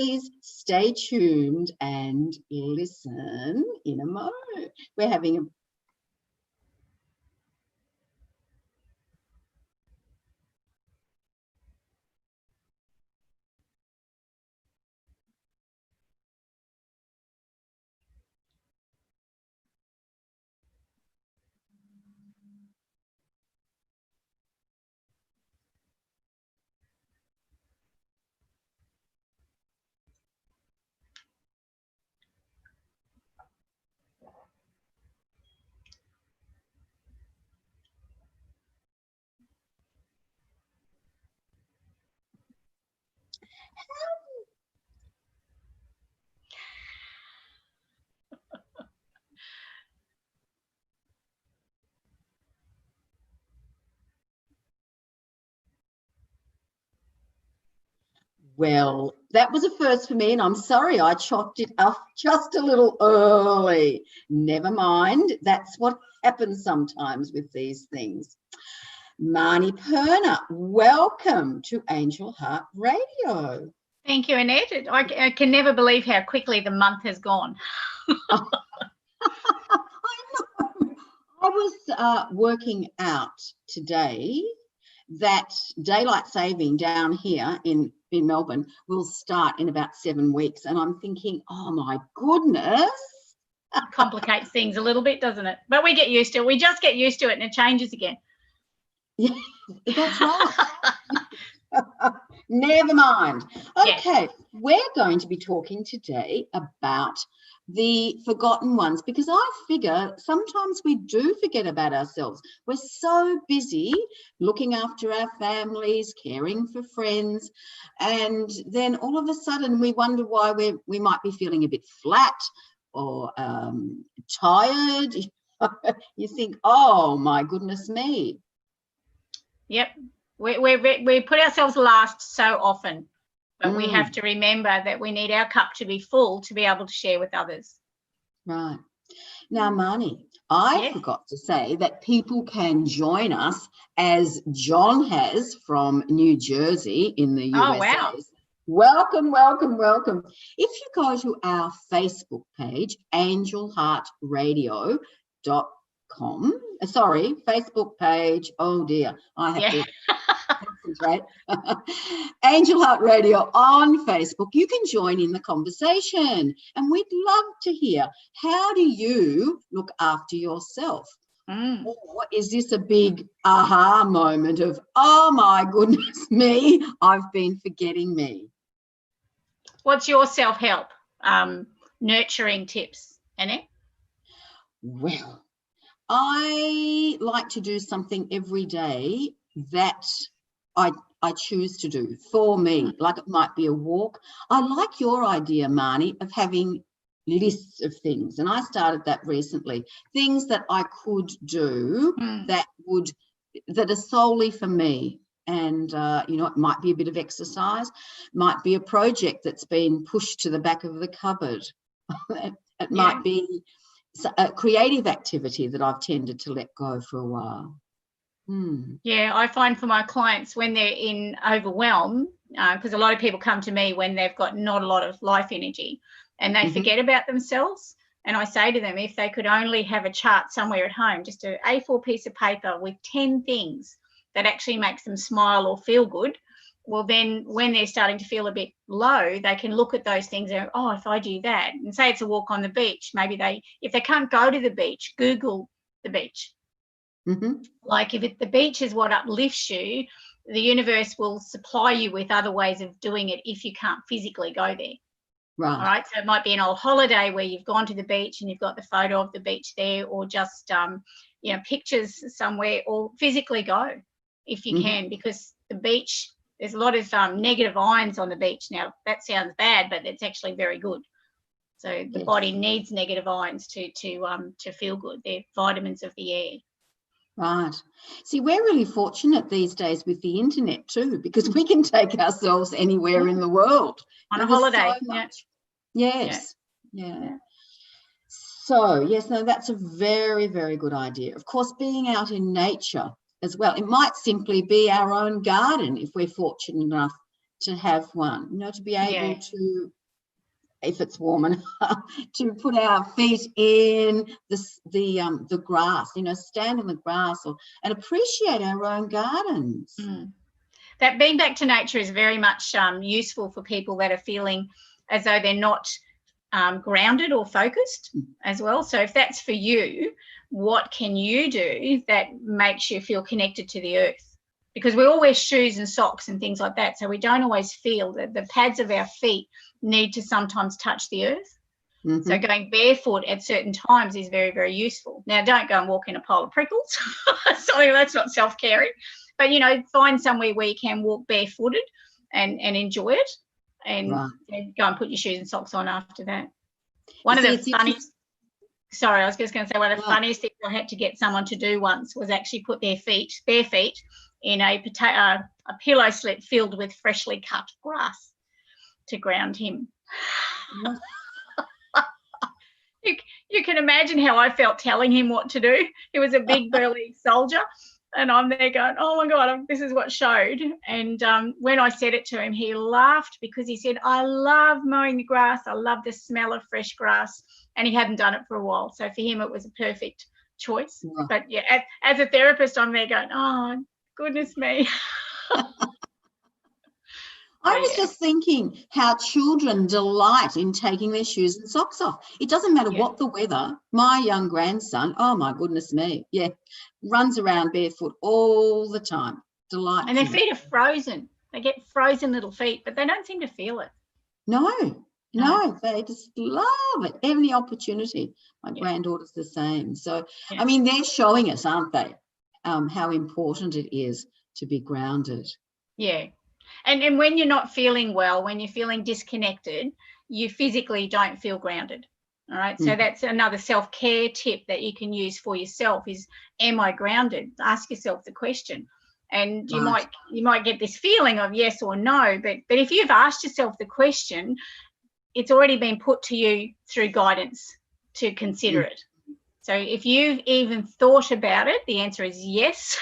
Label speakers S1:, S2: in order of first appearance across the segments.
S1: Please stay tuned and listen in a moment. We're having a Well, that was a first for me, and I'm sorry I chopped it up just a little early. Never mind. That's what happens sometimes with these things. Marney Perna, welcome to Angel Heart Radio.
S2: Thank you, Annette. I can never believe how quickly the month has gone.
S1: I know. I was working out today that daylight saving down here in Melbourne will start in about 7 weeks. And I'm thinking, oh, my goodness.
S2: It complicates things a little bit, doesn't it? But we get used to it. We just get used to it and it changes again.
S1: Yeah, that's right. Never mind. Okay, we're going to be talking today about the forgotten ones, because I figure sometimes we do forget about ourselves. We're so busy looking after our families, caring for friends, and then all of a sudden we wonder why we might be feeling a bit flat or tired. You think, oh my goodness me.
S2: Yep, we put ourselves last so often, but we have to remember that we need our cup to be full to be able to share with others.
S1: Right. Now, Marnie, I forgot to say that people can join us, as John has from New Jersey in the USA.
S2: Oh, wow.
S1: Welcome, welcome, welcome. If you go to our Facebook page, angelheartradio.com, sorry, Facebook page, oh dear, I have to concentrate. Angel Heart Radio on Facebook. You can join in the conversation, and we'd love to hear, how do you look after yourself? Or is this a big aha moment of, oh my goodness me, I've been forgetting me?
S2: What's your self-help nurturing tips, Annette?
S1: Well, I like to do something every day that I choose to do for me, like it might be a walk. I like your idea, Marnie, of having lists of things, and I started that recently. Things that I could do that are solely for me. And, you know, it might be a bit of exercise, might be a project that's been pushed to the back of the cupboard. It might be a creative activity that I've tended to let go for a while.
S2: Yeah, I find for my clients when they're in overwhelm, because a lot of people come to me when they've got not a lot of life energy and they forget about themselves. And I say to them, if they could only have a chart somewhere at home, just an A4 piece of paper with 10 things that actually makes them smile or feel good, well, then when they're starting to feel a bit low, they can look at those things and, oh, if I do that, and say it's a walk on the beach, maybe if they can't go to the beach, Google the beach. Like if the beach is what uplifts you, the universe will supply you with other ways of doing it if you can't physically go there.
S1: Right.
S2: All right. So it might be an old holiday where you've gone to the beach and you've got the photo of the beach there, or just, you know, pictures somewhere, or physically go if you can, because the beach, there's a lot of negative ions on the beach. Now, that sounds bad, but it's actually very good. So the body needs negative ions to feel good. They're vitamins of the air.
S1: Right. See, we're really fortunate these days with the internet too, because we can take ourselves anywhere in the world.
S2: On a holiday.
S1: So much. Yes. Yeah. So, yes, no, that's a very, very good idea. Of course, being out in nature as well. It might simply be our own garden if we're fortunate enough to have one, you know, to be able
S2: Yeah.
S1: to, if it's warm enough, to put our feet in the grass, you know, stand in the grass and appreciate our own gardens.
S2: That being back to nature is very much useful for people that are feeling as though they're not grounded or focused as well. So if that's for you, what can you do that makes you feel connected to the earth? Because we all wear shoes and socks and things like that, so we don't always feel that the pads of our feet need to sometimes touch the earth. So going barefoot at certain times is very, very useful. Now, don't go and walk in a pile of prickles. Sorry, that's not self-caring. But, you know, find somewhere where you can walk barefooted and enjoy it, and then go and put your shoes and socks on after that. One of the funniest things I had to get someone to do once was actually put their bare feet in a pillow slit filled with freshly cut grass to ground him. You can imagine how I felt telling him what to do. He was a big burly soldier, and I'm there going, oh my God, this is what showed. And when I said it to him, he laughed because he said, I love mowing the grass. I love the smell of fresh grass. And he hadn't done it for a while. So for him, it was a perfect choice. Yeah. But yeah, as a therapist, I'm there going, oh, goodness me.
S1: I was just thinking how children delight in taking their shoes and socks off. It doesn't matter what the weather. My young grandson, oh my goodness me, runs around barefoot all the time. Delight.
S2: And their feet are frozen. They get frozen little feet, but they don't seem to feel it.
S1: No, they just love it. Every opportunity. My granddaughter's the same. So, I mean, they're showing us, aren't they, how important it is to be grounded.
S2: Yeah. And when you're not feeling well, when you're feeling disconnected, you physically don't feel grounded. All right. So that's another self-care tip that you can use for yourself is, am I grounded? Ask yourself the question. And you might get this feeling of yes or no, but if you've asked yourself the question, it's already been put to you through guidance to consider it. So if you've even thought about it, the answer is yes.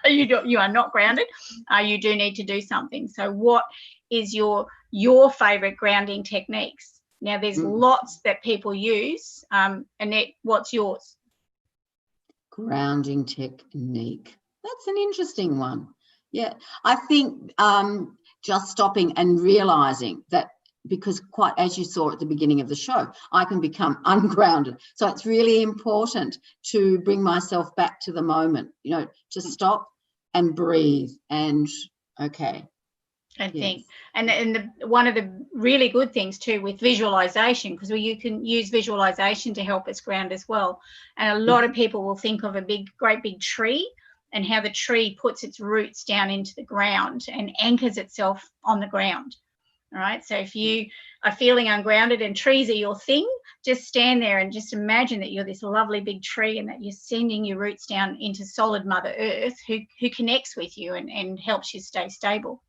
S2: You are not grounded. You do need to do something. So what is your favourite grounding techniques? Now, there's lots that people use. Annette, what's yours?
S1: Grounding technique. That's an interesting one. Yeah, I think just stopping and realising that, because quite as you saw at the beginning of the show, I can become ungrounded. So it's really important to bring myself back to the moment, you know, to stop and breathe and
S2: think. And one of the really good things too with visualization, because you can use visualization to help us ground as well. And a lot of people will think of a great big tree and how the tree puts its roots down into the ground and anchors itself on the ground. All right. So if you are feeling ungrounded and trees are your thing, just stand there and just imagine that you're this lovely big tree and that you're sending your roots down into solid Mother Earth who connects with you and helps you stay stable.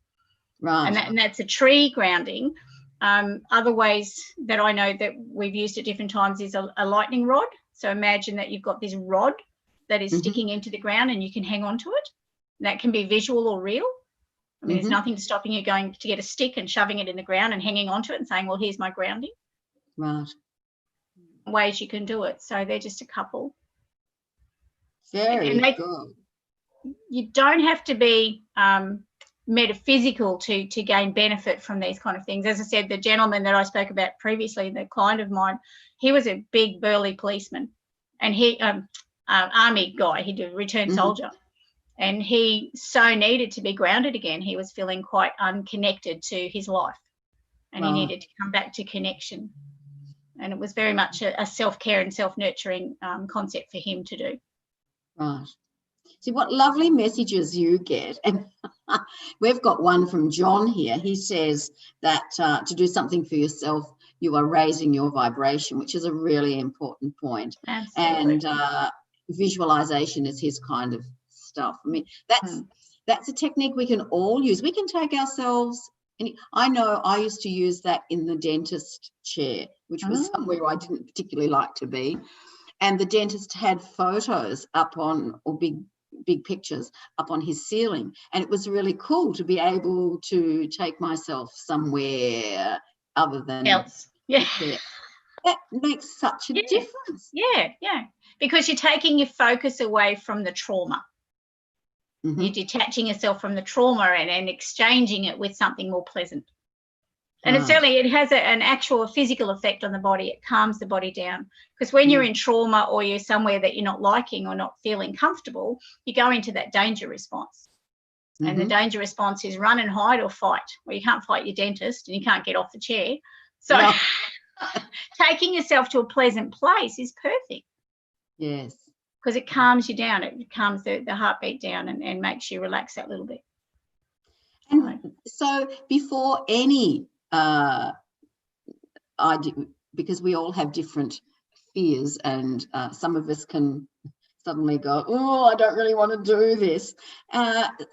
S1: Right.
S2: And that's a tree grounding. Other ways that I know that we've used at different times is a lightning rod. So imagine that you've got this rod that is sticking into the ground and you can hang on to it. And that can be visual or real. I mean, there's nothing stopping you going to get a stick and shoving it in the ground and hanging onto it and saying, well, here's my grounding.
S1: Right.
S2: Ways you can do it. So they're just a couple.
S1: Very good.
S2: You don't have to be metaphysical to gain benefit from these kind of things. As I said, the gentleman that I spoke about previously, the client of mine, he was a big burly policeman and he army guy, he did returned soldier. And he so needed to be grounded again. He was feeling quite unconnected to his life and he needed to come back to connection. And it was very much a self-care and self-nurturing concept for him to do.
S1: Right. See what lovely messages you get. And we've got one from John here. He says that to do something for yourself, you are raising your vibration, which is a really important point.
S2: Absolutely.
S1: And visualization is his kind of stuff. I mean, that's a technique we can all use. We can take ourselves, and I know I used to use that in the dentist chair, which was somewhere I didn't particularly like to be. And the dentist had photos up on, or big big pictures up on his ceiling. And it was really cool to be able to take myself somewhere other than
S2: else. Yeah.
S1: there. That makes such a difference.
S2: Yeah. Because you're taking your focus away from the trauma.
S1: Mm-hmm.
S2: You're detaching yourself from the trauma and exchanging it with something more pleasant. And it has an actual physical effect on the body. It calms the body down. Because when you're in trauma or you're somewhere that you're not liking or not feeling comfortable, you go into that danger response. Mm-hmm. And the danger response is run and hide or fight. Well, you can't fight your dentist and you can't get off the chair. So no. Taking yourself to a pleasant place is perfect.
S1: Yes.
S2: Because it calms you down. It calms the heartbeat down and makes you relax that little bit.
S1: And so before any because we all have different fears, and some of us can suddenly go, oh, I don't really want to do this.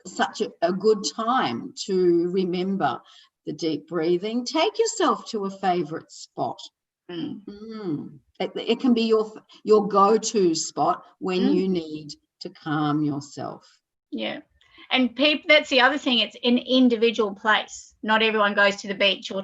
S1: Such a good time to remember the deep breathing. Take yourself to a favorite spot. It can be your go-to spot when you need to calm yourself.
S2: Yeah. And that's the other thing. It's an individual place. Not everyone goes to the beach or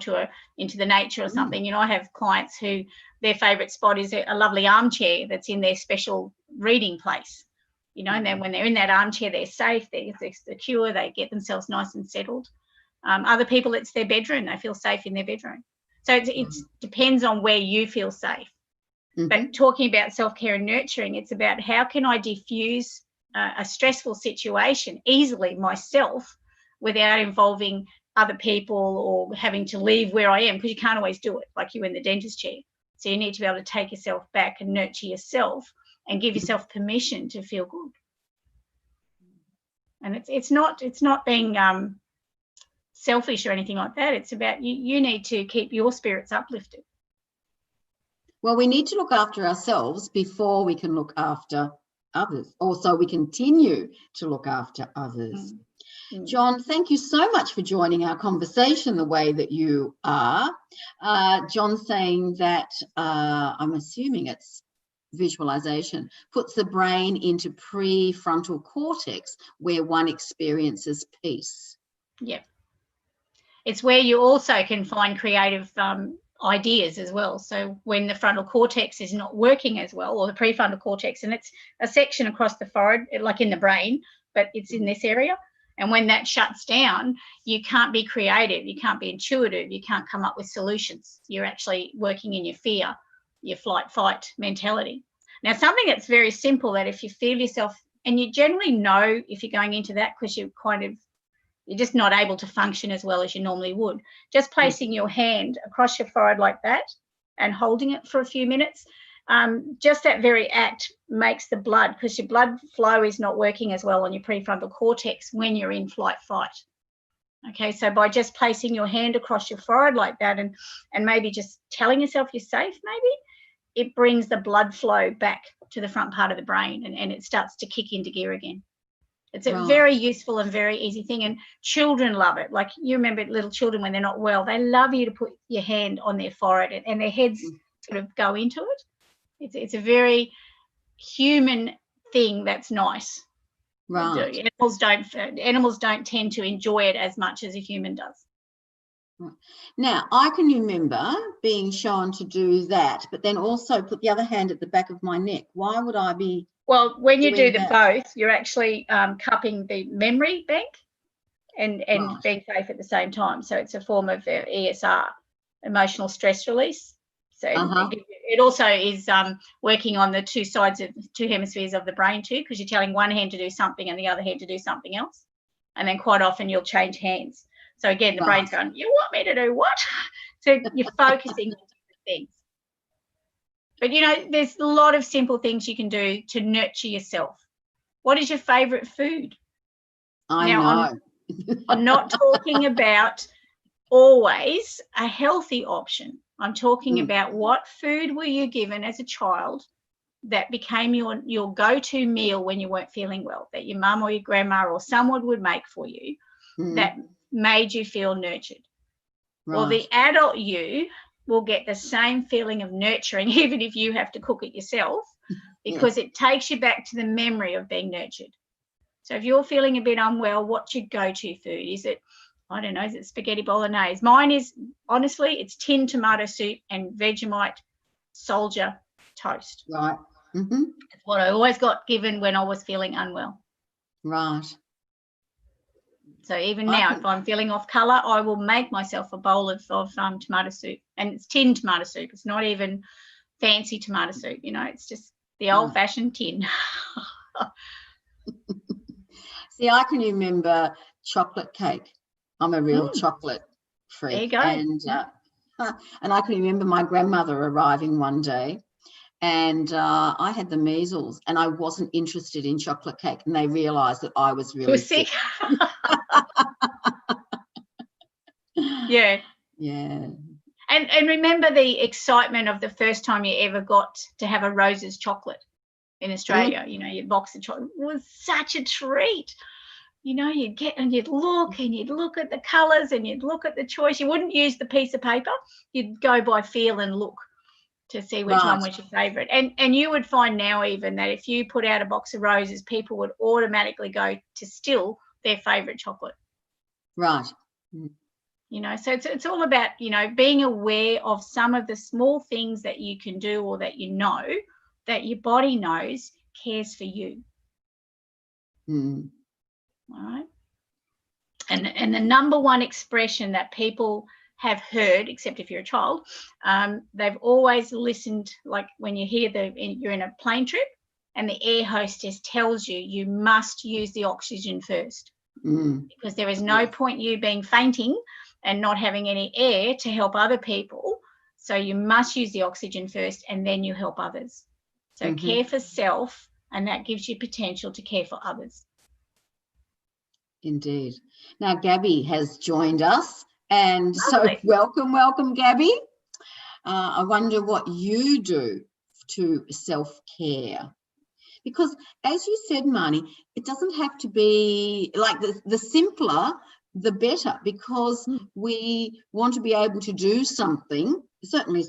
S2: into the nature or something. You know, I have clients who their favourite spot is a lovely armchair that's in their special reading place. You know, and then when they're in that armchair, they're safe, they're secure, they get themselves nice and settled. Other people, it's their bedroom. They feel safe in their bedroom. So it depends on where you feel safe. Mm-hmm. But talking about self-care and nurturing, it's about how can I diffuse a stressful situation easily myself without involving other people or having to leave where I am, because you can't always do it, like you in the dentist chair. So you need to be able to take yourself back and nurture yourself and give yourself permission to feel good. And it's not being selfish or anything like that. It's about you need to keep your spirits uplifted.
S1: Well, we need to look after ourselves before we can look after others. Also, we continue to look after others. John, thank you so much for joining our conversation the way that you are. John's saying that, I'm assuming it's visualization, puts the brain into prefrontal cortex where one experiences peace.
S2: Yeah. It's where you also can find creative ideas as well. So when the frontal cortex is not working as well, or the prefrontal cortex, and it's a section across the forehead, like in the brain, but it's in this area. And when that shuts down, you can't be creative, you can't be intuitive, you can't come up with solutions. You're actually working in your fear, your flight-fight mentality. Now, something that's very simple, that if you feel yourself, and you generally know if you're going into that because you're just not able to function as well as you normally would, just placing your hand across your forehead like that and holding it for a few minutes, just that very act makes the blood, because your blood flow is not working as well on your prefrontal cortex when you're in flight fight. Okay, so by just placing your hand across your forehead like that and maybe just telling yourself you're safe, maybe, it brings the blood flow back to the front part of the brain and it starts to kick into gear again. It's a very useful and very easy thing, and children love it. Like, you remember little children when they're not well, they love you to put your hand on their forehead and their heads sort of go into it. It's a very human thing that's nice.
S1: Right.
S2: Animals don't tend to enjoy it as much as a human does.
S1: Now, I can remember being shown to do that, but then also put the other hand at the back of my neck. Why would I be?
S2: Well, when you do both, you're actually cupping the memory bank and being safe at the same time. So it's a form of ESR, emotional stress release. So it also is working on the two hemispheres of the brain too, because you're telling one hand to do something and the other hand to do something else. And then quite often you'll change hands. So again, the brain's going, you want me to do what? So you're focusing on different things. But, you know, there's a lot of simple things you can do to nurture yourself. What is your favourite food?
S1: I know.
S2: I'm not talking about always a healthy option. I'm talking about what food were you given as a child that became your go-to meal when you weren't feeling well, that your mum or your grandma or someone would make for you that made you feel nurtured. Right. Well, the adult you will get the same feeling of nurturing, even if you have to cook it yourself, because it takes you back to the memory of being nurtured. So if you're feeling a bit unwell, what's your go-to food? Is it, I don't know, is it spaghetti bolognese? Mine is, honestly, it's tin tomato soup and Vegemite Soldier toast.
S1: Right.
S2: It's what I always got given when I was feeling unwell.
S1: Right.
S2: So even now, if I'm feeling off colour, I will make myself a bowl of tomato soup. And it's tin tomato soup. It's not even fancy tomato soup, you know. It's just the old-fashioned tin.
S1: See, I can remember chocolate cake. I'm a real chocolate freak.
S2: There you go.
S1: And I can remember my grandmother arriving one day, and I had the measles and I wasn't interested in chocolate cake, and they realised that I was really sick.
S2: Yeah.
S1: Yeah.
S2: And remember the excitement of the first time you ever got to have a Rose's chocolate in Australia. You know, your box of chocolate was such a treat. You know, you'd get and you'd look at the colours and you'd look at the choice. You wouldn't use the piece of paper. You'd go by feel and look to see which one was your favourite. And you would find now even that if you put out a box of Roses, people would automatically go to still their favourite chocolate.
S1: Right.
S2: You know, so it's all about, you know, being aware of some of the small things that you can do or that you know that your body knows cares for you. All right. And the number one expression that people have heard, except if you're a child, they've always listened, like when you hear you're in a plane trip and the air hostess tells you must use the oxygen first, because there is no point you being fainting and not having any air to help other people. So you must use the oxygen first and then you help others. So care for self, and that gives you potential to care for others.
S1: Indeed. Now, Gabby has joined us, and
S2: Lovely.
S1: So welcome, Gabby. I wonder what you do to self-care. Because as you said, Marnie, it doesn't have to be like the simpler, the better, because we want to be able to do something. Certainly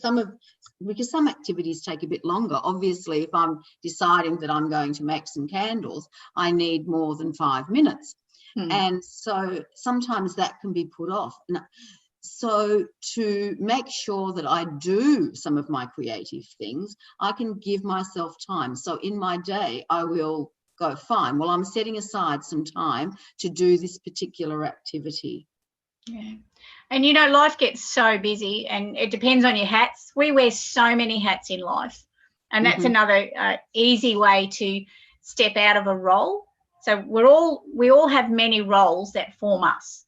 S1: because some activities take a bit longer. Obviously, if I'm deciding that I'm going to make some candles, I need more than 5 minutes. And so sometimes that can be put off. So to make sure that I do some of my creative things, I can give myself time. So in my day, I will go, fine, well, I'm setting aside some time to do this particular activity.
S2: Yeah. And, you know, life gets so busy and it depends on your hats. We wear so many hats in life. And that's another easy way to step out of a role. So we all have many roles that form us.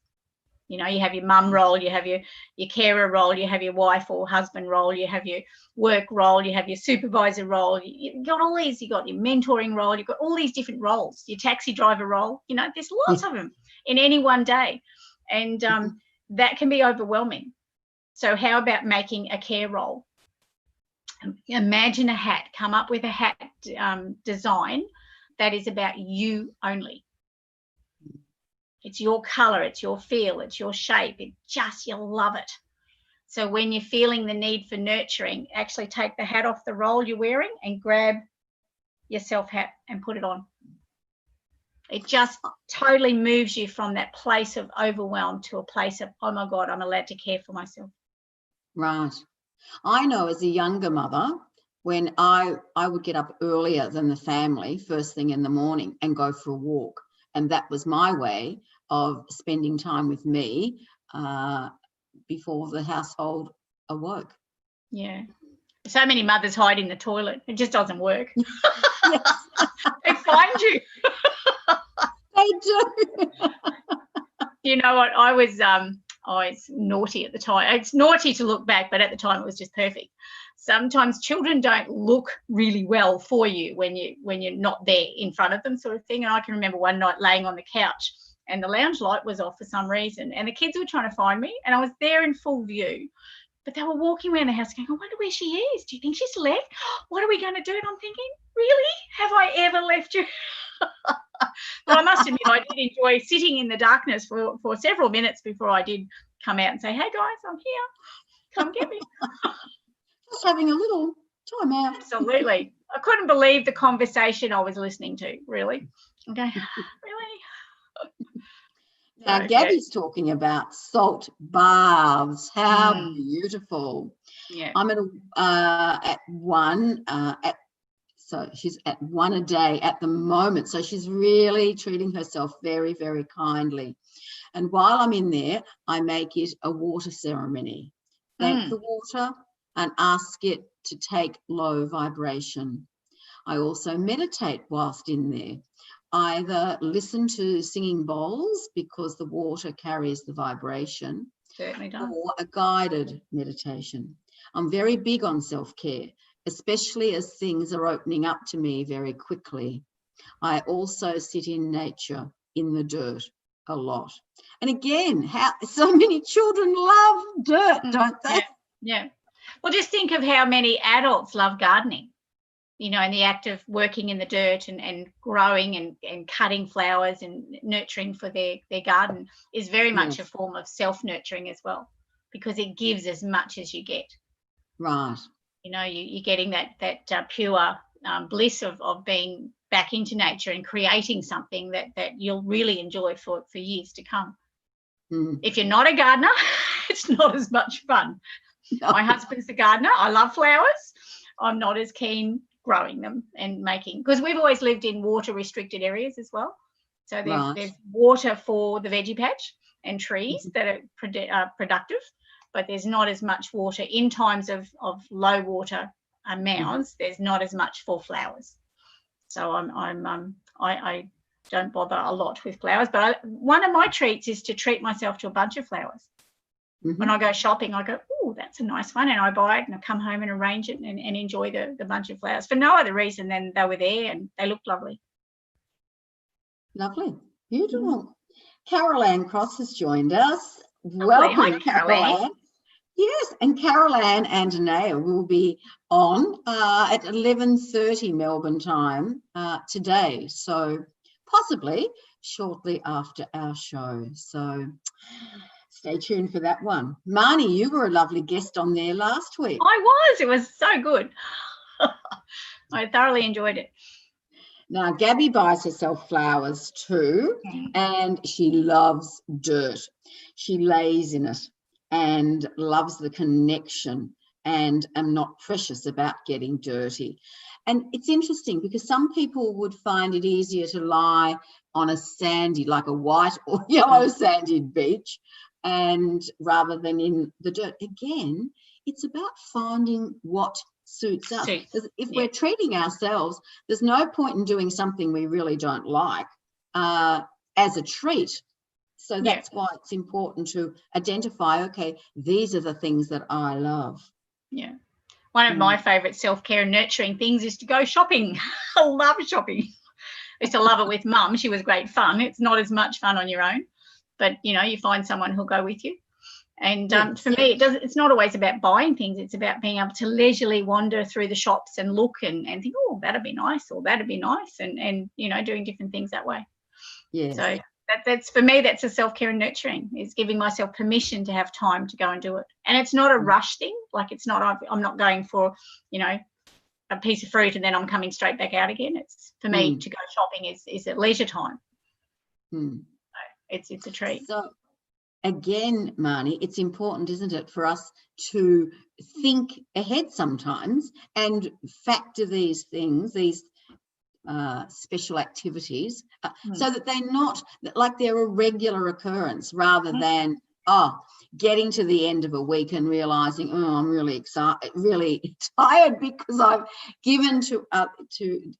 S2: You know, you have your mum role, you have your carer role, you have your wife or husband role, you have your work role, you have your supervisor role. You've got all these, you've got your mentoring role, you've got all these different roles, your taxi driver role. You know, there's lots of them in any one day. And that can be overwhelming. So how about making a care role? Imagine a hat, come up with a hat design that is about you only. It's your colour, it's your feel, it's your shape. You'll love it. So when you're feeling the need for nurturing, actually take the hat off the roll you're wearing and grab your self hat and put it on. It just totally moves you from that place of overwhelm to a place of, oh my God, I'm allowed to care for myself.
S1: Right. I know as a younger mother, when I would get up earlier than the family first thing in the morning and go for a walk. And that was my way of spending time with me before the household awoke.
S2: Yeah. So many mothers hide in the toilet. It just doesn't work. They find you.
S1: They do.
S2: You know what? I was naughty at the time. It's naughty to look back, but at the time it was just perfect. Sometimes children don't look really well for you when you're not there in front of them, sort of thing. And I can remember one night laying on the couch and the lounge light was off for some reason, and the kids were trying to find me, and I was there in full view, but they were walking around the house going, I wonder where she is. Do you think she's left? What are we going to do? And I'm thinking, really? Have I ever left you? But I must admit, I did enjoy sitting in the darkness for several minutes before I did come out and say, hey guys, I'm here. Come get me.
S1: Just having a little time out.
S2: Absolutely. I couldn't believe the conversation I was listening to, really. Okay, really?
S1: Now,
S2: So,
S1: Gabby's talking about salt baths. How beautiful.
S2: yeah.
S1: I'm at one so she's at one a day at the moment. So she's really treating herself very, very kindly. And while I'm in there, I make it a water ceremony. Thank the water and ask it to take low vibration. I also meditate whilst in there. Either listen to singing bowls because the water carries the vibration,
S2: Certainly does.
S1: or a guided meditation. I'm very big on self-care, especially as things are opening up to me very quickly. I also sit in nature, in the dirt, a lot. And again, how so many children love dirt, don't they?
S2: Yeah. Well, just think of how many adults love gardening, you know, and the act of working in the dirt and growing and cutting flowers and nurturing for their garden is very much a form of self-nurturing as well, because it gives as much as you get.
S1: Right.
S2: You know, you're getting that pure bliss of being back into nature and creating something that you'll really enjoy for years to come. If you're not a gardener, it's not as much fun. No. My husband's a gardener. I love flowers. I'm not as keen growing them and making, because we've always lived in water restricted areas as well. So there's water for the veggie patch and trees that are productive, but there's not as much water in times of low water amounts. There's not as much for flowers. So I don't bother a lot with flowers, but one of my treats is to treat myself to a bunch of flowers. When I go shopping, I go, oh, that's a nice one, and I buy it and I come home and arrange it and enjoy the bunch of flowers for no other reason than they were there and they looked lovely.
S1: Lovely. Beautiful. Carol Ann Cross has joined us.
S2: Lovely.
S1: Welcome,
S2: Hi, Carol Ann.
S1: Yes, and Carol Ann and Anea will be on at 11:30 Melbourne time today, so possibly shortly after our show. So stay tuned for that one. Marnie, you were a lovely guest on there last week.
S2: I was. It was so good. I thoroughly enjoyed it.
S1: Now, Gabby buys herself flowers too, and she loves dirt. She lays in it and loves the connection and am not precious about getting dirty. And it's interesting because some people would find it easier to lie on a sandy, like a white or yellow sandy beach, and rather than in the dirt. Again, it's about finding what suits us. If we're treating ourselves, there's no point in doing something we really don't like as a treat. So that's why it's important to identify, okay, these are the things that I love.
S2: Yeah. One of my favourite self-care and nurturing things is to go shopping. I love shopping. I used to love it with Mum. She was great fun. It's not as much fun on your own, but, you know, you find someone who'll go with you. And for me, it's not always about buying things. It's about being able to leisurely wander through the shops and look and think, oh, that'd be nice, or that'd be nice, and you know, doing different things that way.
S1: Yes.
S2: So that's for me, that's a self-care and nurturing, is giving myself permission to have time to go and do it. And it's not a rush thing. Like, it's not, I'm not going for, you know, a piece of fruit and then I'm coming straight back out again. It's, for me, to go shopping is at leisure time. So it's a treat.
S1: So again, Marnie, it's important, isn't it, for us to think ahead sometimes and factor these things, these special activities, so that they're not like they're a regular occurrence, rather than getting to the end of a week and realizing, I'm really excited, really tired because I've given to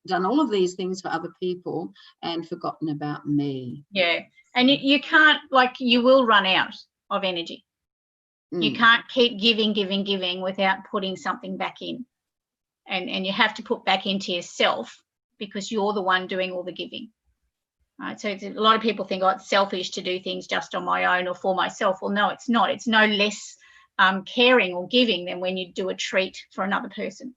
S1: done all of these things for other people and forgotten about me.
S2: Yeah. And you can't, like, you will run out of energy. You can't keep giving without putting something back in. And you have to put back into yourself, because you're the one doing all the giving. Right? So a lot of people think, it's selfish to do things just on my own or for myself. Well, no, it's not. It's no less caring or giving than when you do a treat for another person.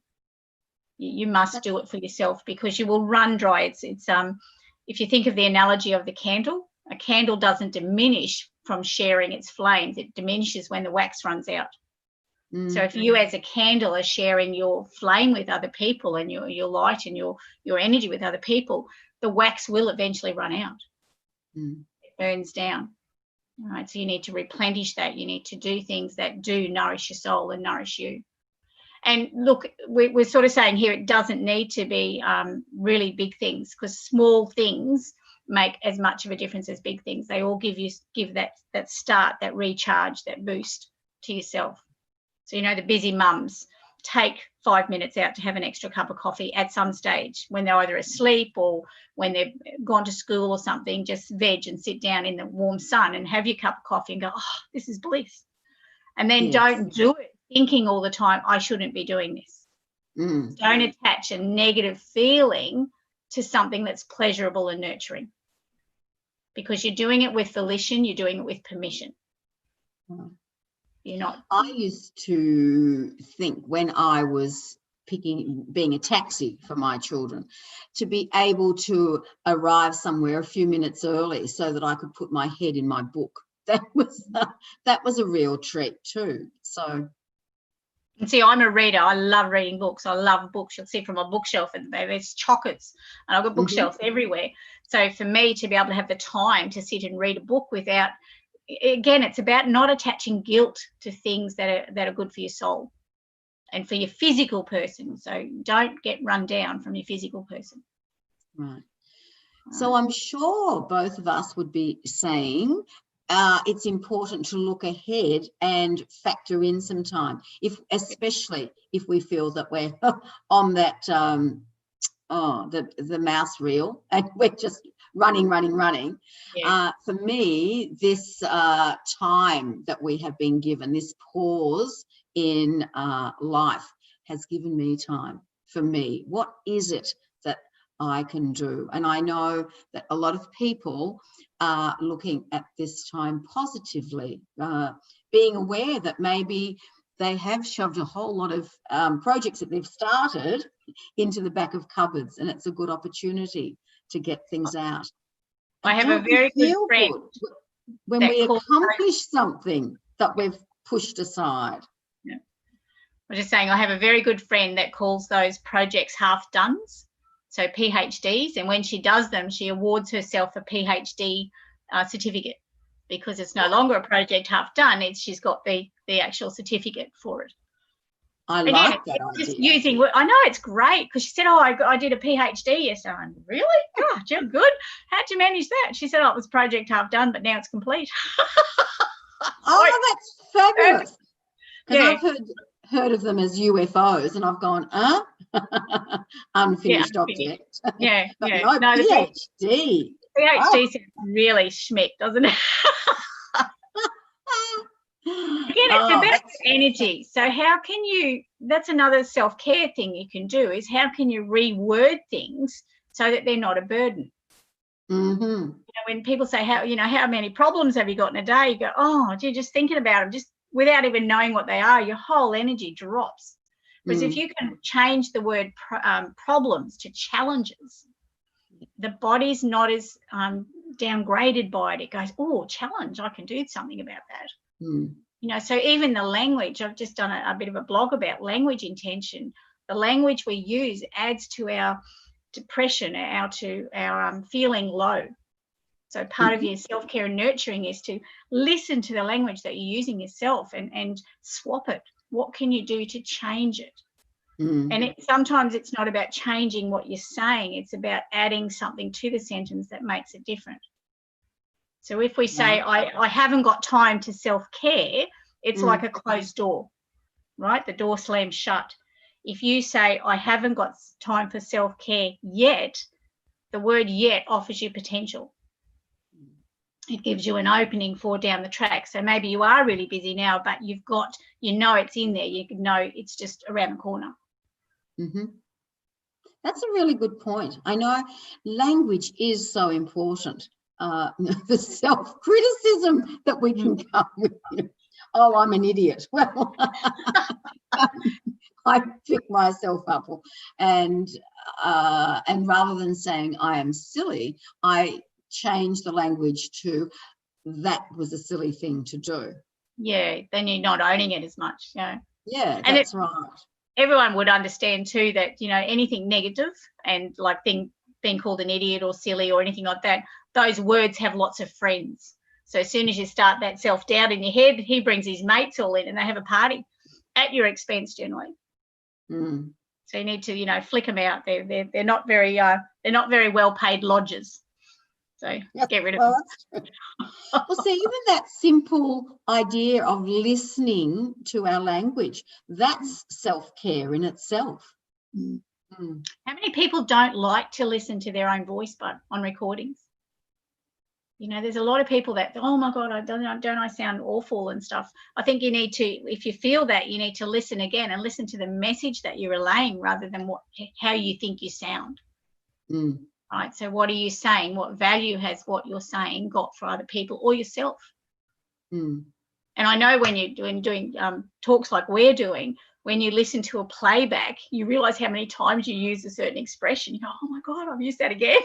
S2: You must do it for yourself, because you will run dry. It's if you think of the analogy of the candle, a candle doesn't diminish from sharing its flames. It diminishes when the wax runs out. So if you as a candle are sharing your flame with other people and your light and your energy with other people, the wax will eventually run out. It burns down. All right, so you need to replenish that. You need to do things that do nourish your soul and nourish you. And look, we're sort of saying here it doesn't need to be really big things, because small things make as much of a difference as big things. They all give that start, that recharge, that boost to yourself. So, you know, the busy mums take 5 minutes out to have an extra cup of coffee at some stage when they're either asleep or when they've gone to school or something. Just veg and sit down in the warm sun and have your cup of coffee and go, oh, this is bliss. And then don't do it thinking all the time, I shouldn't be doing this. Don't attach a negative feeling to something that's pleasurable and nurturing, because you're doing it with volition, you're doing it with permission. You're not.
S1: I used to think when I was being a taxi for my children, to be able to arrive somewhere a few minutes early so that I could put my head in my book. That was a real treat too. So.
S2: And see, I'm a reader. I love reading books. I love books. You'll see from my bookshelf, and there's chocolates, and I've got bookshelves everywhere. So for me to be able to have the time to sit and read a book without, again, it's about not attaching guilt to things that are good for your soul and for your physical person. So don't get run down from your physical person.
S1: Right. So I'm sure both of us would be saying it's important to look ahead and factor in some time, especially if we feel that we're on that the mouse reel and we're just running. For me, this time that we have been given, this pause in life, has given me time for me. What is it that I can do? And I know that a lot of people are looking at this time positively, being aware that maybe they have shoved a whole lot of projects that they've started into the back of cupboards, and it's a good opportunity to get things out.
S2: I have a very good friend
S1: when we accomplish something that we've pushed aside.
S2: Yeah. I'm just saying, I have a very good friend that calls those projects half-dones, so PhDs, and when she does them, she awards herself a PhD certificate, because it's no longer a project half done. She's got the actual certificate for it.
S1: I like that idea.
S2: I know, it's great, because she said, oh, I did a PhD yesterday. I'm, really? God, you're good. How'd you manage that? She said, oh, it was project half done, but now it's complete.
S1: Oh, that's fabulous. Because I've heard of them as UFOs, and I've gone, unfinished object.
S2: But
S1: no, PhD.
S2: PhD sounds really schmick, doesn't it? Again, it's about energy. So how can you, that's another self-care thing you can do, is how can you reword things so that they're not a burden?
S1: Mm-hmm.
S2: You know, when people say, how many problems have you got in a day? You go, oh, gee, just thinking about them, just without even knowing what they are, your whole energy drops. Whereas if you can change the word problems to challenges, the body's not as downgraded by it. It goes, oh, challenge, I can do something about that. You know, so even the language, I've just done a bit of a blog about language intention. The language we use adds to our depression, our feeling low. So part of your self-care and nurturing is to listen to the language that you're using yourself and swap it. What can you do to change it? And sometimes it's not about changing what you're saying. It's about adding something to the sentence that makes it different. So if we say, I haven't got time to self-care, it's like a closed door, right? The door slams shut. If you say, I haven't got time for self-care yet, the word yet offers you potential. It gives you an opening for down the track. So maybe you are really busy now, but you've got, it's in there. You know it's just around the corner.
S1: That's a really good point. I know language is so important. The self-criticism that we can come with. Oh, I'm an idiot. Well, I pick myself up, and rather than saying I am silly, I change the language to that was a silly thing to do. Yeah,
S2: then you're not owning it as much.
S1: Yeah, that's right.
S2: Everyone would understand too that, anything negative and like being called an idiot or silly or anything like that, those words have lots of friends. So as soon as you start that self-doubt in your head, he brings his mates all in and they have a party at your expense generally. So you need to, you know, flick them out. They're not very well paid lodgers. So get rid of them.
S1: That's true. Well, see, even that simple idea of listening to our language, that's self-care in itself.
S2: How many people don't like to listen to their own voice, but on recordings? You know, there's a lot of people that, oh my God, don't I sound awful and stuff. I think you need to, if you feel that, you need to listen again and listen to the message that you're relaying rather than how you think you sound. Right. So what are you saying? What value has what you're saying got for other people or yourself? And I know when you're doing talks like we're doing, when you listen to a playback, you realize how many times you use a certain expression. You go, oh my God, I've used that again.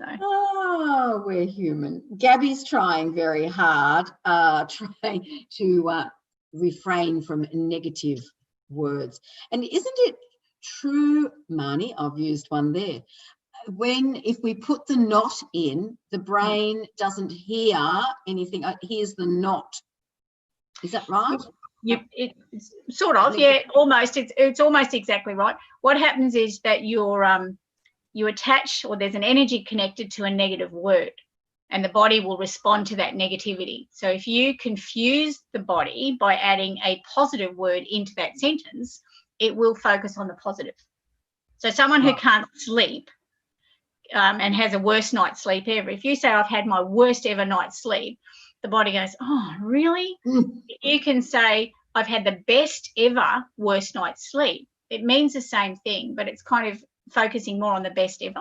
S2: So.
S1: Oh, we're human. Gabby's trying very hard, trying to refrain from negative words. And isn't it true, Marnie? I've used one there. If we put the not in, the brain doesn't hear anything. It hears the not. Is that right?
S2: It's sort of, yeah, almost. It's almost exactly right. What happens is that you attach, or there's an energy connected to a negative word, and the body will respond to that negativity. So if you confuse the body by adding a positive word into that sentence, it will focus on the positive. So someone who can't sleep and has a worst night's sleep ever, if you say, I've had my worst ever night's sleep, the body goes, oh, really? You can say, I've had the best ever worst night's sleep. It means the same thing, but it's kind of focusing more on the best ever.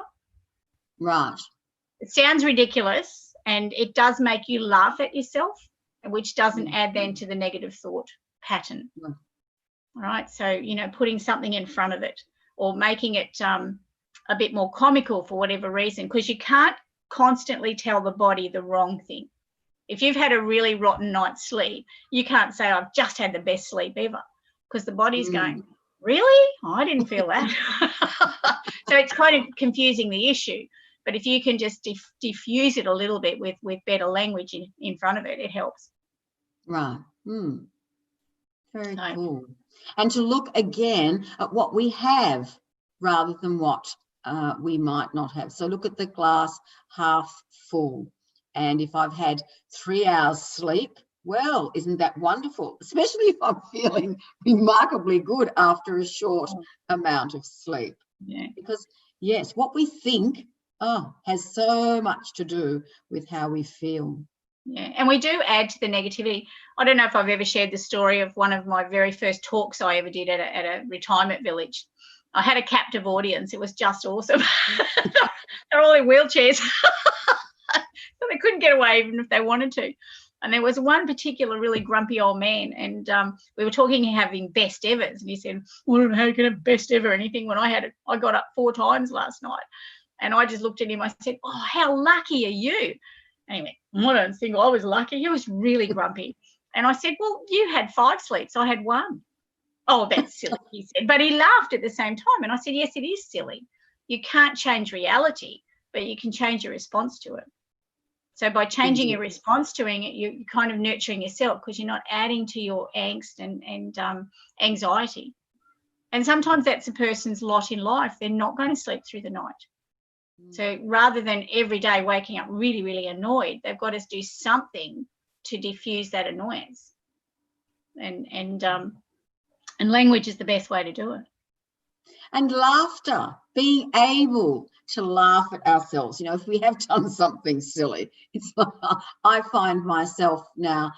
S1: Right.
S2: It sounds ridiculous, and it does make you laugh at yourself, which doesn't add then to the negative thought pattern. All right. So, you know, putting something in front of it or making it a bit more comical for whatever reason, because you can't constantly tell the body the wrong thing. If you've had a really rotten night's sleep, you can't say, I've just had the best sleep ever, because the body's going, really? Oh, I didn't feel that. So it's kind of confusing the issue. But if you can just diffuse it a little bit with better language in front of it, it helps.
S1: Right. Very cool. And to look again at what we have rather than what we might not have. So look at the glass half full. And if I've had 3 hours sleep, well, isn't that wonderful? Especially if I'm feeling remarkably good after a short amount of sleep.
S2: Yeah.
S1: Because, yes, what we think has so much to do with how we feel.
S2: Yeah, and we do add to the negativity. I don't know if I've ever shared the story of one of my very first talks I ever did at a retirement village. I had a captive audience. It was just awesome. They're all in wheelchairs. So they couldn't get away even if they wanted to. And there was one particular really grumpy old man, and we were talking having best evers, and he said, well, how can I have best ever anything when I got up 4 times last night? And I just looked at him, I said, oh, how lucky are you? And he went, I don't think I was lucky. He was really grumpy. And I said, well, you had 5 sleeps, I had 1. Oh, that's silly, he said. But he laughed at the same time. And I said, yes, it is silly. You can't change reality, but you can change your response to it. So by changing your response to it, you're kind of nurturing yourself, because you're not adding to your angst and anxiety. And sometimes that's a person's lot in life. They're not going to sleep through the night. So rather than every day waking up really, really annoyed, they've got to do something to diffuse that annoyance. And language is the best way to do it.
S1: And laughter, being able to laugh at ourselves. You know, if we have done something silly, it's like, I find myself now,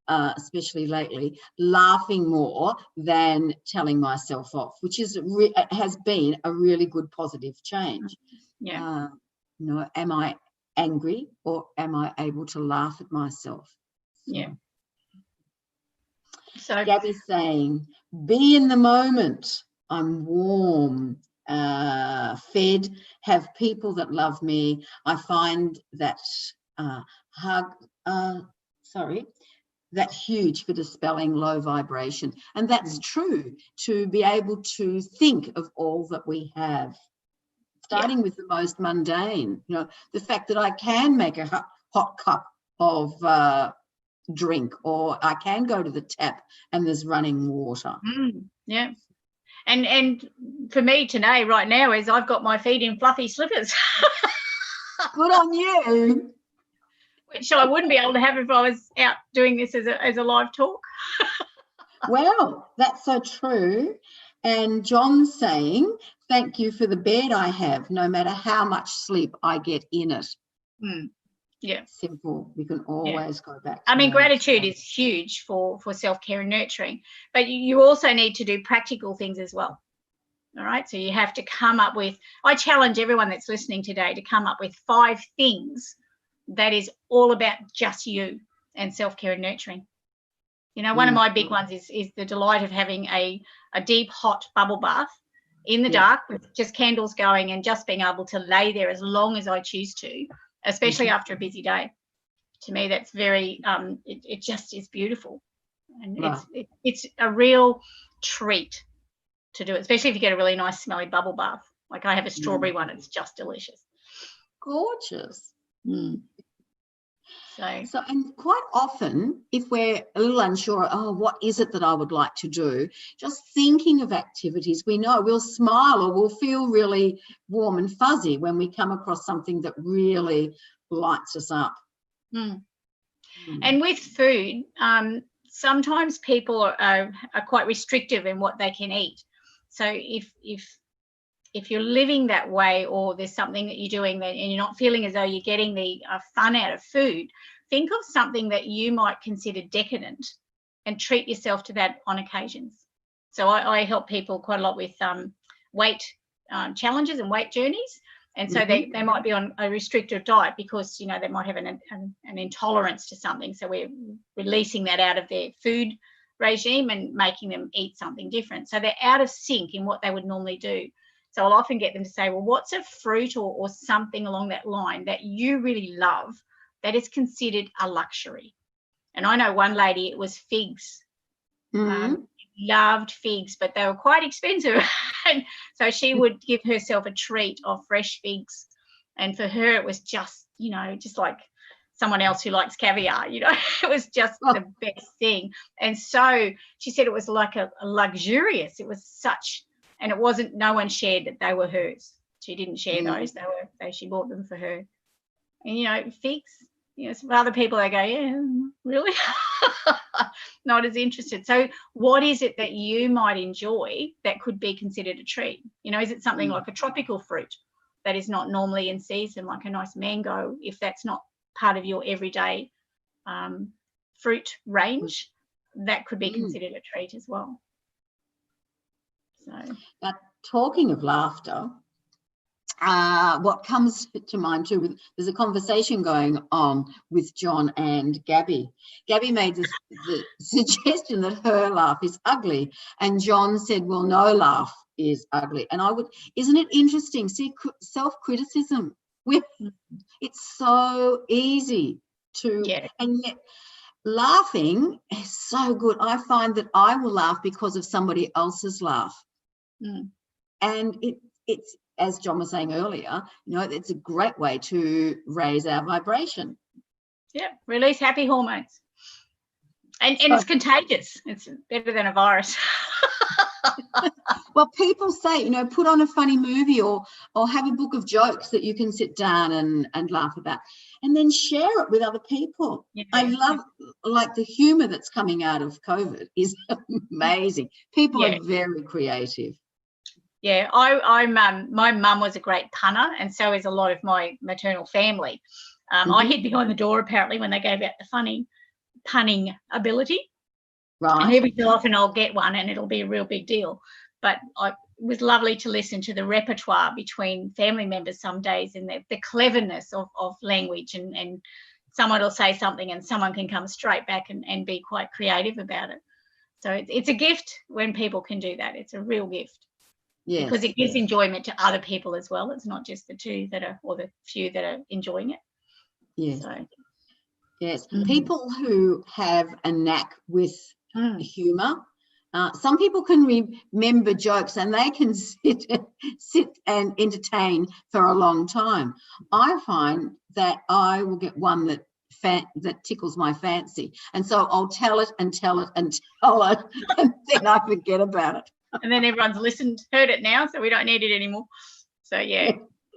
S1: especially lately, laughing more than telling myself off, which has been a really good positive change.
S2: Yeah.
S1: You know, am I angry or am I able to laugh at myself?
S2: Yeah. So
S1: Gabby's saying, be in the moment. I'm warm, fed, have people that love me. I find that that huge for dispelling low vibration. And that's true, to be able to think of all that we have. starting with the most mundane, the fact that I can make a hot cup of drink, or I can go to the tap and there's running water.
S2: Yeah. And for me today, right now, is I've got my feet in fluffy slippers.
S1: Good on you.
S2: Which I wouldn't be able to have if I was out doing this as a live talk.
S1: Well, that's so true. And John's saying, thank you for the bed I have, no matter how much sleep I get in it.
S2: Yeah.
S1: Simple. We can always go back.
S2: I mean, gratitude is huge for self-care and nurturing, but you also need to do practical things as well. All right. So you have to come up with, I challenge everyone that's listening today to come up with 5 things that is all about just you and self-care and nurturing. One of my big ones is the delight of having a deep, hot bubble bath in the dark with just candles going and just being able to lay there as long as I choose to, especially after a busy day. To me, that's very, it just is beautiful. And it's a real treat to do it, especially if you get a really nice smelly bubble bath. Like I have a strawberry one, it's just delicious.
S1: Gorgeous.
S2: So,
S1: and quite often, if we're a little unsure, what is it that I would like to do? Just thinking of activities, we know we'll smile or we'll feel really warm and fuzzy when we come across something that really lights us up.
S2: And with food, sometimes people are quite restrictive in what they can eat. So if you're living that way, or there's something that you're doing and you're not feeling as though you're getting the fun out of food, think of something that you might consider decadent and treat yourself to that on occasions. So I help people quite a lot with weight challenges and weight journeys. And so they might be on a restrictive diet because, they might have an intolerance to something. So we're releasing that out of their food regime and making them eat something different. So they're out of sync in what they would normally do. So I'll often get them to say, well, what's a fruit or something along that line that you really love that is considered a luxury? And I know one lady, it was figs. Loved figs, but they were quite expensive. And so she would give herself a treat of fresh figs. And for her, it was just, just like someone else who likes caviar, it was just the best thing. And so she said it was like a luxurious, it was such, and it wasn't, no one shared that they were hers. She didn't share those. She bought them for her. And, figs, some other people, they go, yeah, really? Not as interested. So what is it that you might enjoy that could be considered a treat? Is it something like a tropical fruit that is not normally in season, like a nice mango, if that's not part of your everyday fruit range, that could be considered a treat as well. So,
S1: now, talking of laughter, what comes to mind too, there's a conversation going on with John and Gabby. Gabby made the suggestion that her laugh is ugly, and John said, well, no laugh is ugly. And isn't it interesting? See, self-criticism, it's so easy to, and yet laughing is so good. I find that I will laugh because of somebody else's laugh. And it's, as John was saying earlier, it's a great way to raise our vibration.
S2: Yeah, release happy hormones. And it's contagious. It's better than a virus.
S1: Well, people say, put on a funny movie or have a book of jokes that you can sit down and laugh about, and then share it with other people. Yeah. I love, like, the humour that's coming out of COVID is amazing. People are very creative.
S2: Yeah, my mum was a great punner, and so is a lot of my maternal family. I hid behind the door apparently when they gave out the funny punning ability. Right. And every so often I'll get one and it'll be a real big deal. But it was lovely to listen to the repertoire between family members some days, and the cleverness of language, and someone will say something and someone can come straight back and be quite creative about it. So it's a gift when people can do that. It's a real gift. Yes, because it gives enjoyment to other people as well. It's not just the two or the few that are enjoying it.
S1: Yes. Yes. People who have a knack with humour, Some people can remember jokes and they can sit and entertain for a long time. I find that I will get one that tickles my fancy, and so I'll tell it and tell it and tell it, and then I forget about it.
S2: And then everyone's heard it now, so we don't need it anymore. So yeah.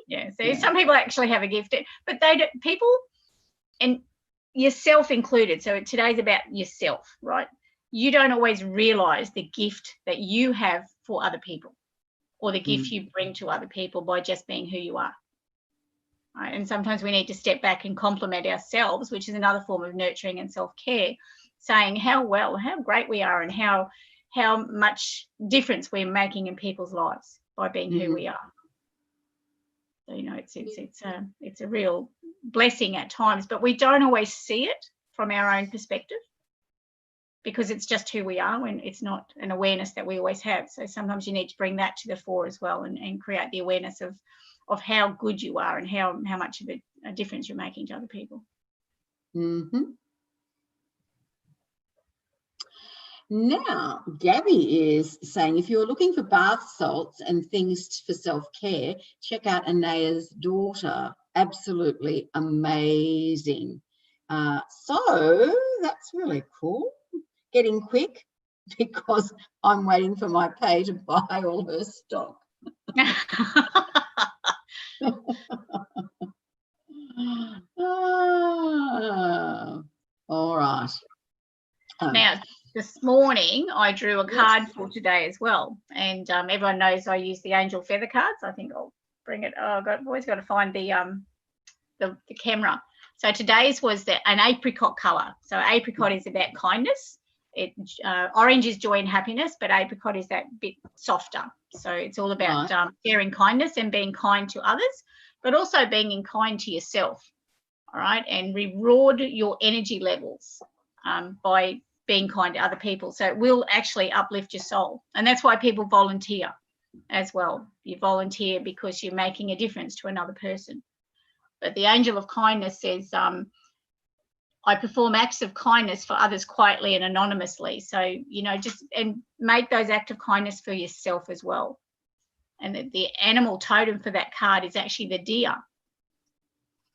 S2: So some people actually have a gift, but people, and yourself included. So today's about yourself, right? You don't always realize the gift that you have for other people, or the gift you bring to other people by just being who you are. Right? And sometimes we need to step back and compliment ourselves, which is another form of nurturing and self-care, saying how great we are, and how much difference we're making in people's lives by being who we are. So, it's a real blessing at times, but we don't always see it from our own perspective, because it's just who we are, when it's not an awareness that we always have. So sometimes you need to bring that to the fore as well, and create the awareness of how good you are, and how much of a difference you're making to other people.
S1: Now, Gabby is saying, if you're looking for bath salts and things for self-care, check out Annea's daughter. Absolutely amazing. So that's really cool. Getting quick, because I'm waiting for my pay to buy all her stock. All right.
S2: Now, this morning I drew a card for today as well, and everyone knows I use the angel feather cards. I think I'll bring it. I've always got to find the camera. So today's was an apricot colour. So apricot is about kindness. Orange is joy and happiness, but apricot is that bit softer. So it's all about sharing kindness and being kind to others, but also being kind to yourself. All right, and reward your energy levels by being kind to other people. So it will actually uplift your soul, and that's why people volunteer as well. You volunteer because you're making a difference to another person. But the angel of kindness says, I perform acts of kindness for others quietly and anonymously. So, and make those acts of kindness for yourself as well. And the animal totem for that card is actually the deer.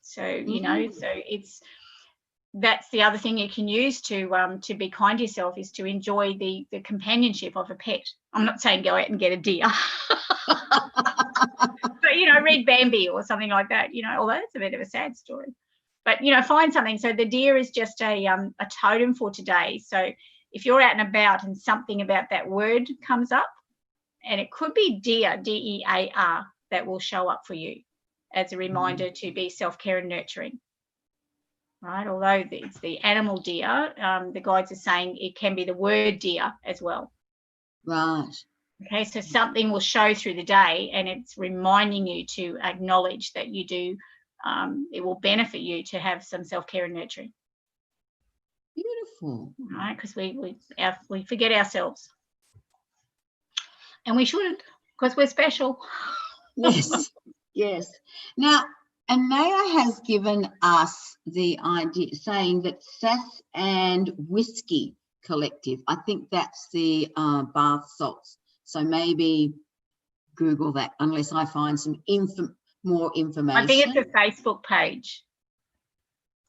S2: So, so that's the other thing you can use to be kind to yourself, is to enjoy the companionship of a pet. I'm not saying go out and get a deer. But, read Bambi or something like that, although it's a bit of a sad story. But, find something. So the deer is just a totem for today. So if you're out and about and something about that word comes up, and it could be deer, D-E-A-R, that will show up for you as a reminder to be self-care and nurturing. Right? Although it's the animal deer, the guides are saying it can be the word deer as well.
S1: Right.
S2: Okay, so something will show through the day, and it's reminding you to acknowledge that you do. It will benefit you to have some self-care and nurturing.
S1: Beautiful.
S2: Right, because we forget ourselves, and we shouldn't, because we're special.
S1: Yes, yes. Now, Annea has given us the idea, saying that Sass and Whiskey Collective. I think that's the bath salts. So maybe Google that, unless I find some more information.
S2: I think it's a Facebook page.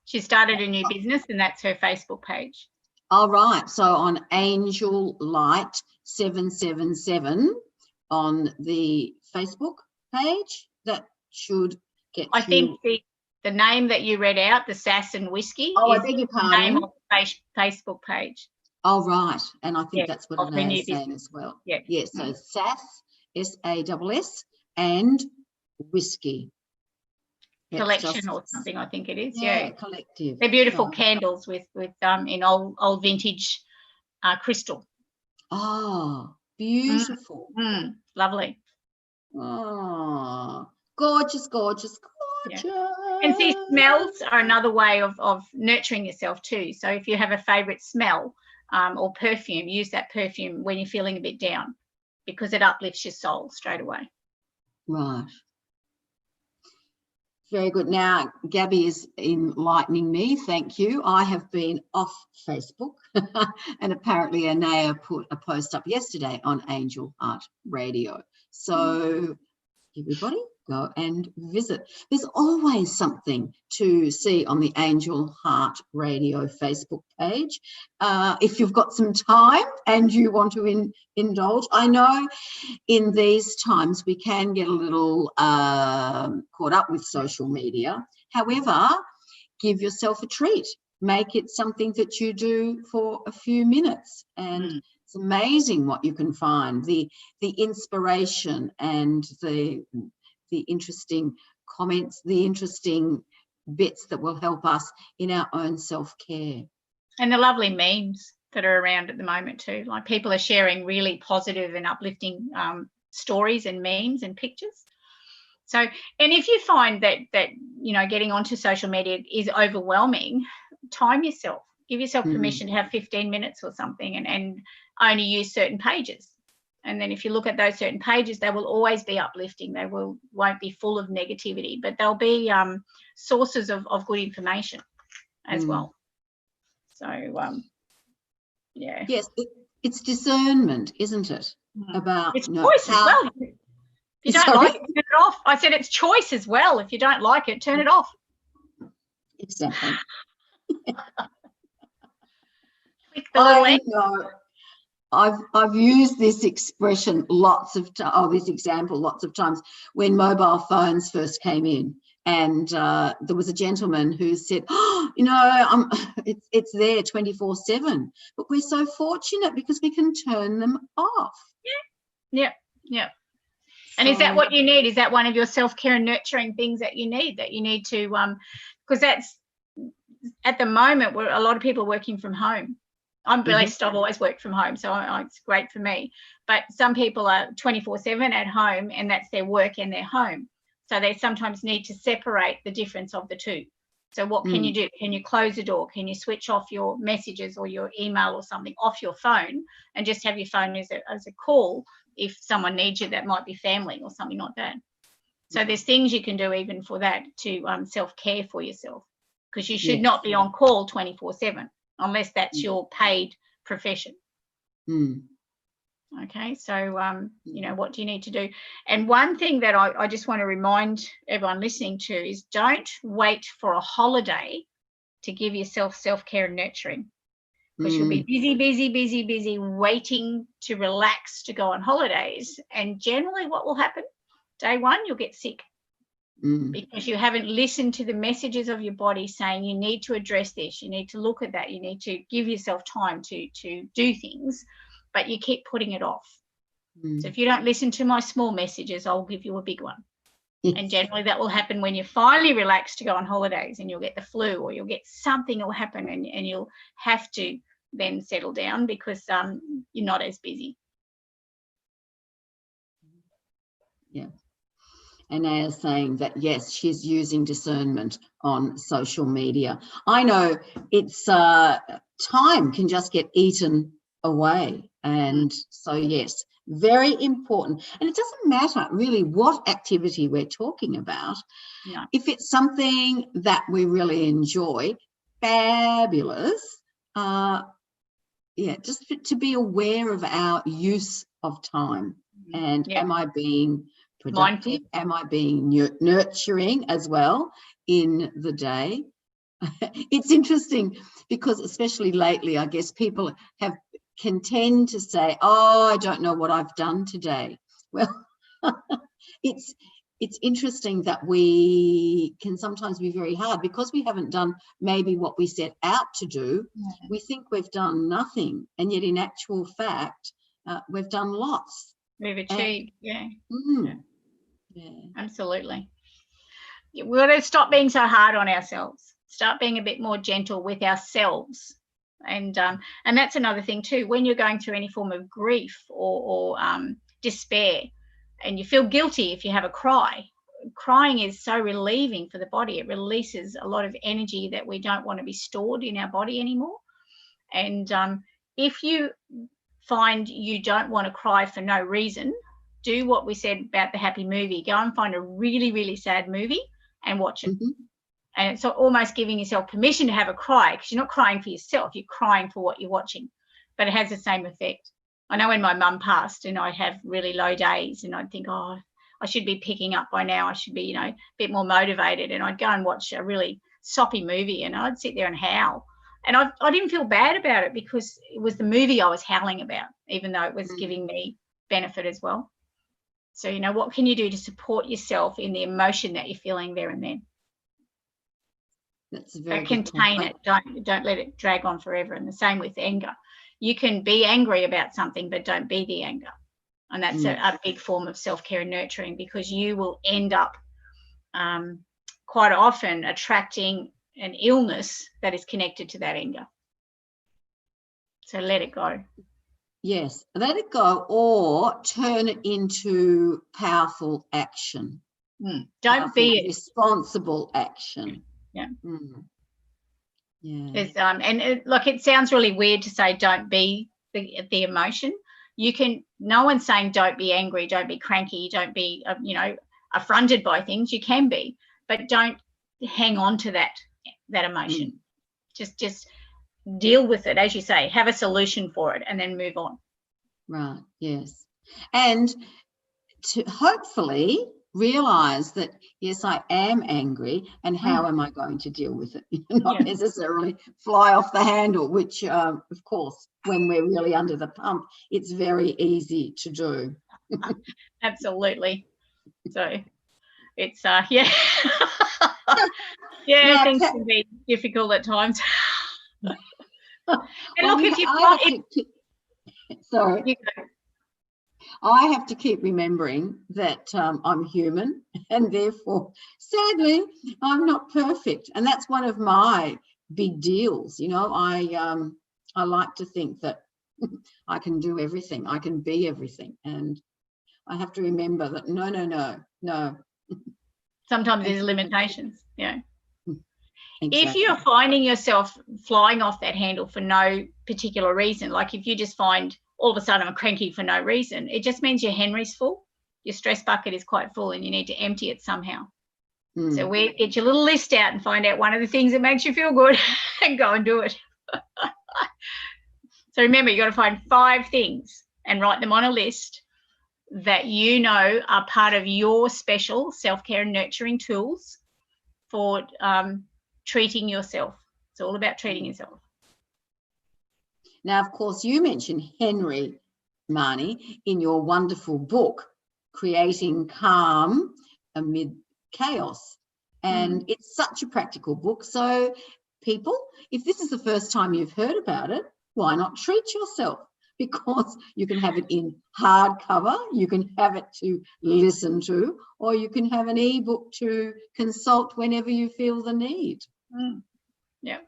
S2: She started a new business, and that's her Facebook page.
S1: All right. So on Angel Light 777 on the Facebook page, that should get
S2: I think the name that you read out, the Sass and Whiskey,
S1: I
S2: is
S1: beg your
S2: the
S1: pardon.
S2: name of the Facebook page.
S1: Oh, right. And I think that's what Annea is saying as well.
S2: Yeah.
S1: Yes. So Sass, S-A-S-S, and Whiskey.
S2: Collection or something, I think it is.
S1: Yeah, collective.
S2: They're beautiful candles with in old vintage crystal.
S1: Oh, beautiful.
S2: Lovely.
S1: Oh, gorgeous, gorgeous, gorgeous.
S2: Yeah. And see, smells are another way of nurturing yourself too. So if you have a favourite smell or perfume, use that perfume when you're feeling a bit down, because it uplifts your soul straight away.
S1: Right. Very good. Now, Gabby is enlightening me. Thank you. I have been off Facebook and apparently Anea put a post up yesterday on Angel Heart Radio. So everybody go and visit. There's always something to see on the Angel Heart Radio Facebook page. If you've got some time and you want to indulge, I know in these times we can get a little caught up with social media. However, give yourself a treat. Make it something that you do for a few minutes, and it's amazing what you can find. The inspiration and the interesting comments, the interesting bits that will help us in our own self-care.
S2: And the lovely memes that are around at the moment too. Like, people are sharing really positive and uplifting stories and memes and pictures. So, and if you find that getting onto social media is overwhelming, time yourself. Give yourself permission to have 15 minutes or something and only use certain pages. And then if you look at those certain pages, they will always be uplifting. They won't be full of negativity, but they'll be sources of good information as well. So, yeah.
S1: Yes, it's discernment, isn't it? About
S2: it's choice as well. If you don't like it, turn it off. I said it's choice as well. If you don't like it, turn it off.
S1: Exactly.
S2: Click the little
S1: I know. I've used this expression this example lots of times when mobile phones first came in, and there was a gentleman who said, it's there 24/7, but we're so fortunate because we can turn them off.
S2: Yeah. And is that what you need? Is that one of your self-care and nurturing things that you need to, because that's at the moment where a lot of people are working from home. I'm blessed. I've always worked from home, so it's great for me. But some people are 24/7 at home, and that's their work and their home. So they sometimes need to separate the difference of the two. So what can you do? Can you close the door? Can you switch off your messages or your email or something off your phone and just have your phone as a call if someone needs you that might be family or something like that? So there's things you can do even for that to self-care for yourself, because you should not be on call 24/7. Unless that's your paid profession. Okay, so, what do you need to do? And one thing that I just want to remind everyone listening to is, don't wait for a holiday to give yourself self-care and nurturing, because you'll be busy, waiting to relax to go on holidays. And generally what will happen, day one, you'll get sick. Because you haven't listened to the messages of your body saying you need to address this, you need to look at that, you need to give yourself time to do things, but you keep putting it off. So if you don't listen to my small messages, I'll give you a big one. And generally that will happen when you're finally relaxed to go on holidays, and you'll get the flu or you'll get something will happen, and you'll have to then settle down because you're not as busy.
S1: Yeah. And Anna is saying that, yes, she's using discernment on social media. I know it's time can just get eaten away. And so, yes, very important. And it doesn't matter really what activity we're talking about.
S2: Yeah.
S1: If it's something that we really enjoy, fabulous. Just to be aware of our use of time. And am I being productive? Am I being nurturing as well in the day? It's interesting because especially lately, I guess people can tend to say, I don't know what I've done today. Well, it's interesting that we can sometimes be very hard because we haven't done maybe what we set out to do. We think we've done nothing, and yet in actual fact, we've done lots.
S2: We've achieved, yeah, absolutely. We've got to stop being so hard on ourselves. Start being a bit more gentle with ourselves, and that's another thing too. When you're going through any form of grief or despair, and you feel guilty if you have a cry, crying is so relieving for the body. It releases a lot of energy that we don't want to be stored in our body anymore. And if you find you don't want to cry for no reason, do what we said about the happy movie. Go and find a really, really sad movie and watch it.
S1: Mm-hmm.
S2: And it's almost giving yourself permission to have a cry, because you're not crying for yourself, you're crying for what you're watching. But it has the same effect. I know when my mum passed and I'd have really low days and I'd think, oh, I should be picking up by now. I should be, you know, a bit more motivated. And I'd go and watch a really soppy movie and I'd sit there and howl. And I didn't feel bad about it, because it was the movie I was howling about, even though it was giving me benefit as well. So, you know, what can you do to support yourself in the emotion that you're feeling there and then?
S1: That's a very
S2: contain it. Don't let it drag on forever. And the same with anger. You can be angry about something, but don't be the anger. And that's a big form of self-care and nurturing, because you will end up quite often attracting an illness that is connected to that anger. So let it go.
S1: Yes, let it go, or turn it into powerful action.
S2: Don't be it.
S1: Responsible action.
S2: Yeah.
S1: Yeah.
S2: And it sounds really weird to say don't be the emotion. No one's saying don't be angry, don't be cranky, don't be affronted by things. You can be, but don't hang on to that emotion. Just deal with it, as you say, have a solution for it, and then move on.
S1: Right. Yes. And to hopefully realize that, yes, I am angry, and how am I going to deal with it? Not necessarily fly off the handle, which, of course, when we're really under the pump, it's very easy to do.
S2: Absolutely. So it's, things can be difficult at times. And look,
S1: sorry. I have to keep remembering that I'm human, and therefore, sadly, I'm not perfect. And that's one of my big deals. You know, I like to think that I can do everything. I can be everything. And I have to remember that no.
S2: Sometimes there's limitations. Yeah.
S1: Exactly.
S2: If you're finding yourself flying off that handle for no particular reason, like if you just find all of a sudden I'm cranky for no reason, it just means your Henry's full. Your stress bucket is quite full and you need to empty it somehow. So get your little list out and find out one of the things that makes you feel good and go and do it. So remember, you've got to find 5 things and write them on a list that you know are part of your special self-care and nurturing tools for treating yourself. It's all about treating yourself.
S1: Now, of course, you mentioned Henry, Marnie, in your wonderful book, Creating Calm Amid Chaos. And it's such a practical book. So people, if this is the first time you've heard about it, why not treat yourself? Because you can have it in hardcover, you can have it to listen to, or you can have an ebook to consult whenever you feel the need.
S2: Yeah,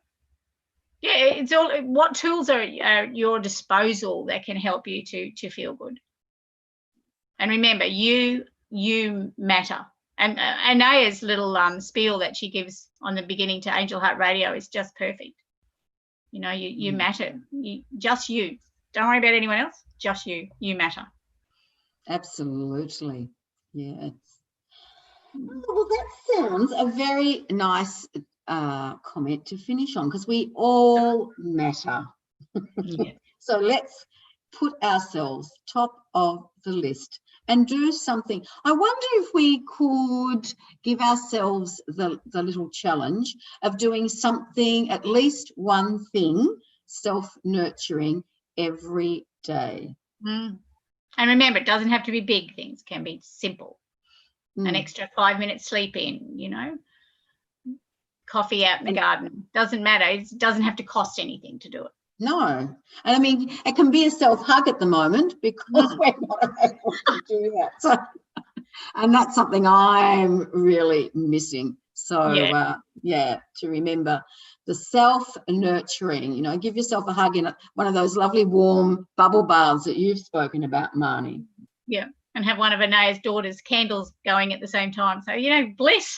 S2: it's all, what tools are at your disposal that can help you to feel good. And remember, you matter. And Annea's little spiel that she gives on the beginning to Angel Heart Radio is just perfect. You know, you matter. Just you. Don't worry about anyone else. Just you. You matter.
S1: Absolutely. Yes. Well, that sounds a very nice comment to finish on, because we all matter. So let's put ourselves top of the list and do something. I wonder if we could give ourselves the little challenge of doing something, at least one thing, self-nurturing every day.
S2: And remember, it doesn't have to be big things. It can be simple. An extra 5 minutes sleep in, you know, coffee out in the garden. Doesn't matter. It doesn't have to cost anything to do it.
S1: No. And I mean, it can be a self-hug at the moment, because we're not able to do that. So, and that's something I'm really missing. So, to remember the self-nurturing, you know, give yourself a hug in one of those lovely warm bubble baths that you've spoken about, Marnie.
S2: Yeah, and have one of Annea's daughter's candles going at the same time. So, you know, bliss.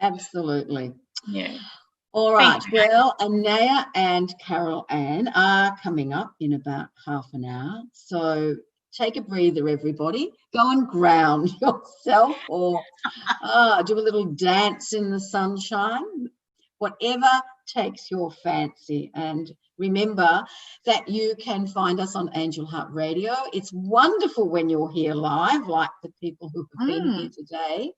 S1: Absolutely.
S2: Yeah.
S1: All right. Well, Annea and Carol Ann are coming up in about half an hour. So take a breather, everybody. Go and ground yourself, or do a little dance in the sunshine, whatever takes your fancy. And remember that you can find us on Angel Heart Radio. It's wonderful when you're here live, like the people who have been here today.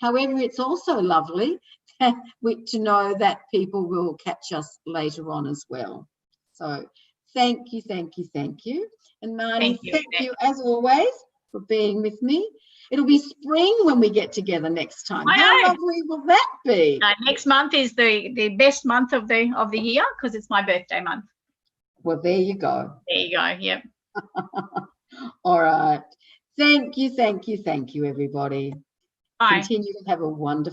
S1: However, it's also lovely to know that people will catch us later on as well. So thank you, thank you, thank you. And Marnie, thank you as always for being with me. It'll be spring when we get together next time. How lovely will that be?
S2: Next month is the best month of the year because it's my birthday month.
S1: Well, there you go.
S2: There you go. Yep.
S1: All right. Thank you, thank you, thank you, everybody.
S2: Bye.
S1: Continue to have a wonderful